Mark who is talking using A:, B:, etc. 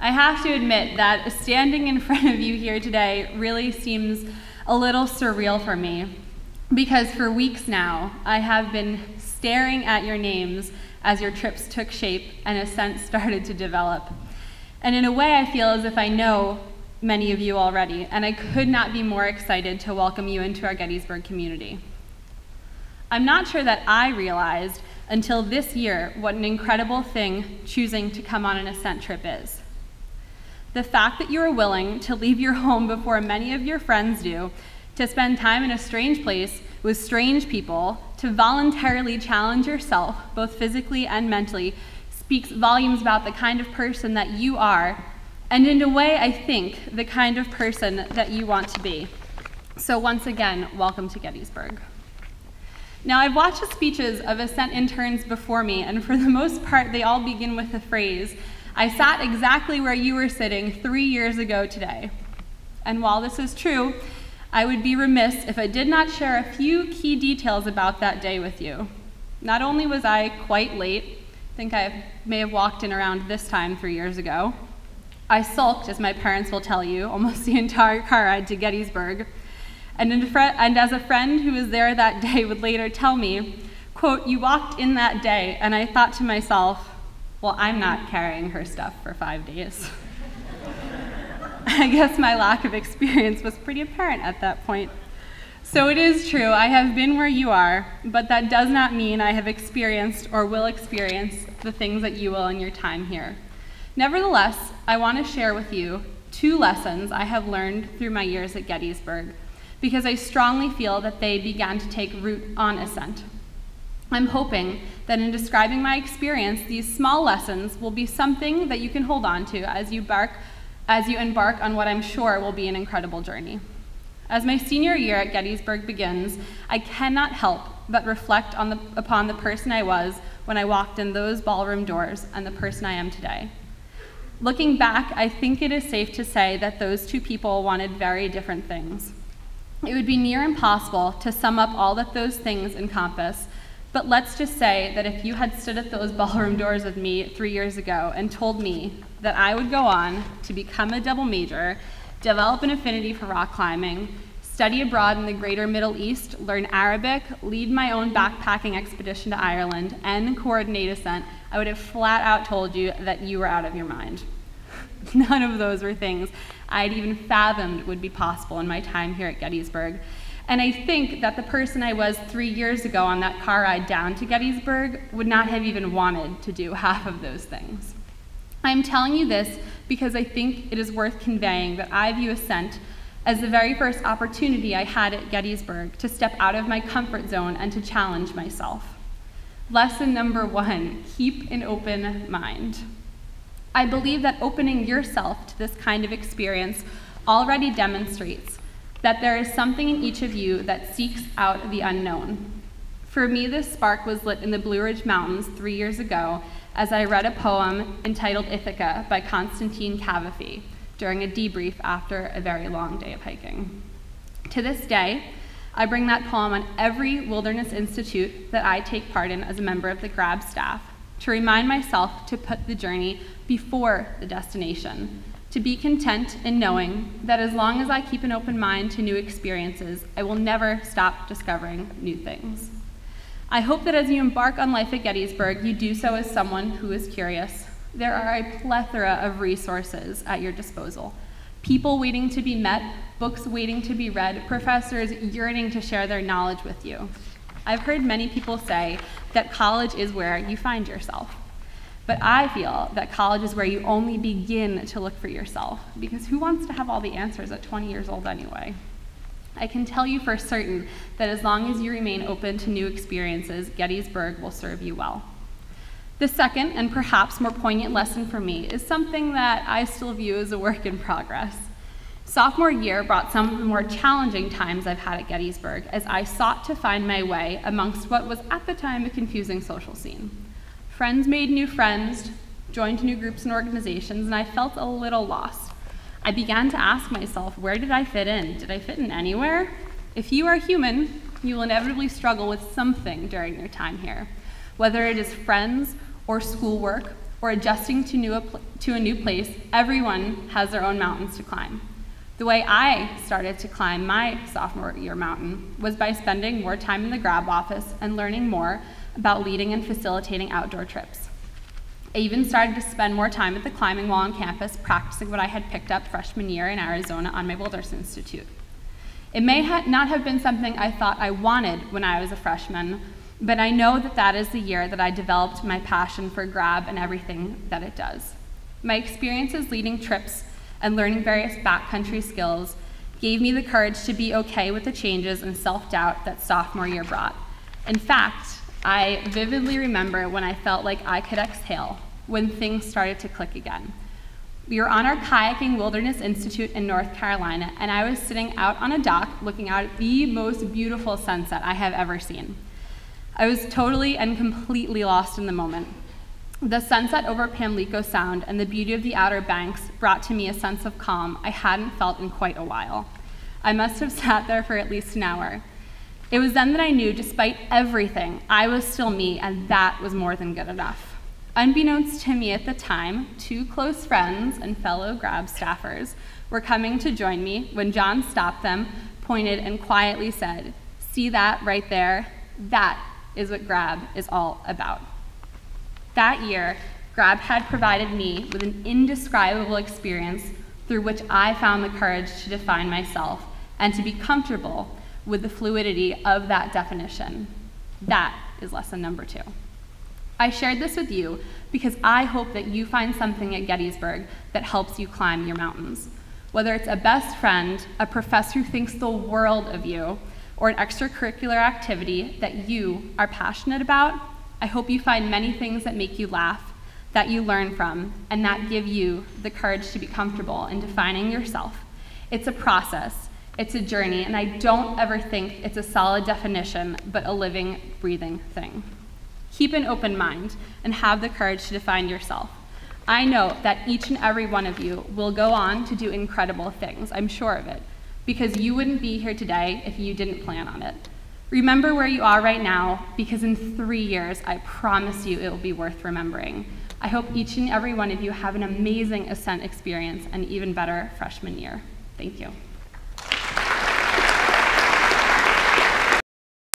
A: I have to admit that standing in front of you here today really seems a little surreal for me, because for weeks now, I have been staring at your names as your trips took shape and Ascent started to develop. And in a way, I feel as if I know many of you already, and I could not be more excited to welcome you into our Gettysburg community. I'm not sure that I realized until this year what an incredible thing choosing to come on an Ascent trip is. The fact that you are willing to leave your home before many of your friends do, to spend time in a strange place with strange people, to voluntarily challenge yourself, both physically and mentally, speaks volumes about the kind of person that you are, and in a way, I think, the kind of person that you want to be. So once again, welcome to Gettysburg. Now, I've watched the speeches of Ascent interns before me, and for the most part, they all begin with the phrase, "I sat exactly where you were sitting 3 years ago today." And while this is true, I would be remiss if I did not share a few key details about that day with you. Not only was I quite late, I think I may have walked in around this time 3 years ago, I sulked, as my parents will tell you, almost the entire car ride to Gettysburg. And as a friend who was there that day would later tell me, quote, "You walked in that day, and I thought to myself, well, I'm not carrying her stuff for 5 days." I guess my lack of experience was pretty apparent at that point. So it is true, I have been where you are, but that does not mean I have experienced or will experience the things that you will in your time here. Nevertheless, I want to share with you 2 lessons I have learned through my years at Gettysburg, because I strongly feel that they began to take root on Ascent. I'm hoping that in describing my experience, these small lessons will be something that you can hold on to as you embark on what I'm sure will be an incredible journey. As my senior year at Gettysburg begins, I cannot help but reflect upon the person I was when I walked in those ballroom doors and the person I am today. Looking back, I think it is safe to say that those 2 people wanted very different things. It would be near impossible to sum up all that those things encompass, but let's just say that if you had stood at those ballroom doors with me 3 years ago and told me that I would go on to become a double major, develop an affinity for rock climbing, study abroad in the greater Middle East, learn Arabic, lead my own backpacking expedition to Ireland, and coordinate Ascent, I would have flat out told you that you were out of your mind. None of those were things I'd even fathomed would be possible in my time here at Gettysburg. And I think that the person I was 3 years ago on that car ride down to Gettysburg would not have even wanted to do half of those things. I'm telling you this because I think it is worth conveying that I view Ascent as the very first opportunity I had at Gettysburg to step out of my comfort zone and to challenge myself. Lesson number 1, keep an open mind. I believe that opening yourself to this kind of experience already demonstrates that there is something in each of you that seeks out the unknown. For me, this spark was lit in the Blue Ridge Mountains 3 years ago as I read a poem entitled Ithaca by Constantine Cavafy during a debrief after a very long day of hiking. To this day, I bring that poem on every Wilderness Institute that I take part in as a member of the GRAB staff to remind myself to put the journey before the destination, to be content in knowing that as long as I keep an open mind to new experiences, I will never stop discovering new things. I hope that as you embark on life at Gettysburg, you do so as someone who is curious. There are a plethora of resources at your disposal. People waiting to be met, books waiting to be read, professors yearning to share their knowledge with you. I've heard many people say that college is where you find yourself. But I feel that college is where you only begin to look for yourself, because who wants to have all the answers at 20 years old anyway? I can tell you for certain that as long as you remain open to new experiences, Gettysburg will serve you well. The second, and perhaps more poignant lesson for me, is something that I still view as a work in progress. Sophomore year brought some of the more challenging times I've had at Gettysburg as I sought to find my way amongst what was at the time a confusing social scene. Friends made new friends, joined new groups and organizations, and I felt a little lost. I began to ask myself, where did I fit in? Did I fit in anywhere? If you are human, you will inevitably struggle with something during your time here, whether it is friends or schoolwork or adjusting to a new place, everyone has their own mountains to climb. The way I started to climb my sophomore year mountain was by spending more time in the grab office and learning more about leading and facilitating outdoor trips. I even started to spend more time at the climbing wall on campus, practicing what I had picked up freshman year in Arizona on my Wilderness Institute. It may not have been something I thought I wanted when I was a freshman, but I know that that is the year that I developed my passion for grab and everything that it does. My experiences leading trips and learning various backcountry skills gave me the courage to be okay with the changes and self-doubt that sophomore year brought. In fact, I vividly remember when I felt like I could exhale, when things started to click again. We were on our kayaking Wilderness Institute in North Carolina, and I was sitting out on a dock looking out at the most beautiful sunset I have ever seen. I was totally and completely lost in the moment. The sunset over Pamlico Sound and the beauty of the Outer Banks brought to me a sense of calm I hadn't felt in quite a while. I must have sat there for at least an hour. It was then that I knew, despite everything, I was still me, and that was more than good enough. Unbeknownst to me at the time, 2 close friends and fellow grab staffers were coming to join me when John stopped them, pointed, and quietly said, "See that right there? That is what grab is all about." That year, grab had provided me with an indescribable experience through which I found the courage to define myself and to be comfortable with the fluidity of that definition. That is lesson number 2. I shared this with you because I hope that you find something at Gettysburg that helps you climb your mountains. Whether it's a best friend, a professor who thinks the world of you, or an extracurricular activity that you are passionate about, I hope you find many things that make you laugh, that you learn from, and that give you the courage to be comfortable in defining yourself. It's a process, it's a journey, and I don't ever think it's a solid definition, but a living, breathing thing. Keep an open mind and have the courage to define yourself. I know that each and every one of you will go on to do incredible things, I'm sure of it, because you wouldn't be here today if you didn't plan on it. Remember where you are right now, because in 3 years, I promise you it will be worth remembering. I hope each and every one of you have an amazing Ascent experience and even better freshman year. Thank you.